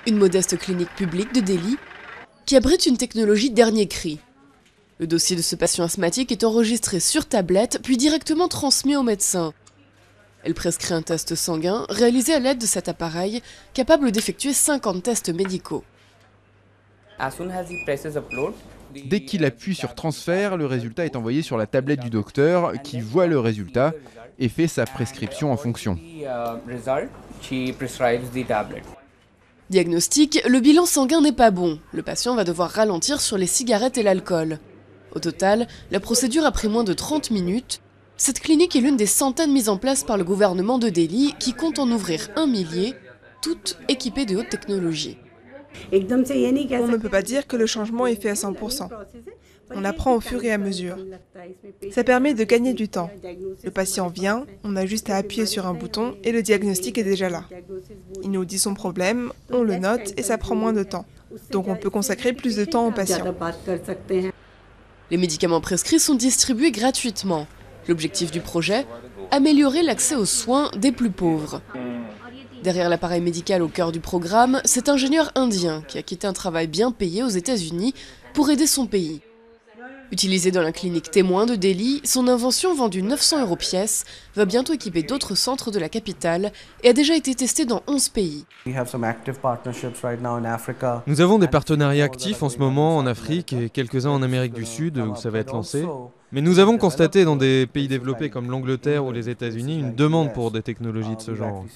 Une modeste clinique publique de Delhi qui abrite une technologie dernier cri. Le dossier de ce patient asthmatique est enregistré sur tablette puis directement transmis au médecin. Elle prescrit un test sanguin réalisé à l'aide de cet appareil capable d'effectuer 50 tests médicaux. Dès qu'il appuie sur transfert, le résultat est envoyé sur la tablette du docteur qui voit le résultat et fait sa prescription en fonction. Diagnostic, le bilan sanguin n'est pas bon. Le patient va devoir ralentir sur les cigarettes et l'alcool. Au total, la procédure a pris moins de 30 minutes. Cette clinique est l'une des centaines mises en place par le gouvernement de Delhi qui compte en ouvrir 1 millier, toutes équipées de haute technologie. On ne peut pas dire que le changement est fait à 100%. On apprend au fur et à mesure. Ça permet de gagner du temps. Le patient vient, on a juste à appuyer sur un bouton et le diagnostic est déjà là. Il nous dit son problème, on le note et ça prend moins de temps. Donc on peut consacrer plus de temps au patient. Les médicaments prescrits sont distribués gratuitement. L'objectif du projet, améliorer l'accès aux soins des plus pauvres. Derrière l'appareil médical au cœur du programme, cet ingénieur indien qui a quitté un travail bien payé aux États-Unis pour aider son pays. Utilisé dans la clinique témoin de Delhi, son invention vendue 900 € pièce va bientôt équiper d'autres centres de la capitale et a déjà été testée dans 11 pays. Nous avons des partenariats actifs en ce moment en Afrique et quelques-uns en Amérique du Sud où ça va être lancé. Mais nous avons constaté dans des pays développés comme l'Angleterre ou les États-Unis une demande pour des technologies de ce genre.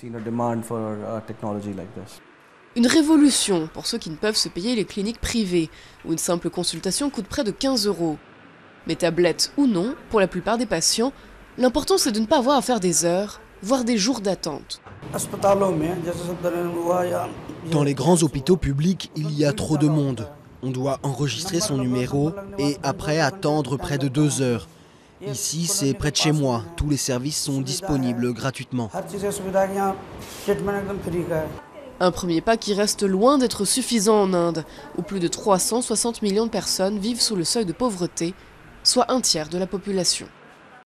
Une révolution pour ceux qui ne peuvent se payer les cliniques privées, où une simple consultation coûte près de 15 €. Mais tablette ou non, pour la plupart des patients, l'important c'est de ne pas avoir à faire des heures, voire des jours d'attente. Dans les grands hôpitaux publics, il y a trop de monde. On doit enregistrer son numéro et après attendre près de 2 heures. Ici, c'est près de chez moi. Tous les services sont disponibles gratuitement. Un premier pas qui reste loin d'être suffisant en Inde, où plus de 360 millions de personnes vivent sous le seuil de pauvreté, soit un tiers de la population.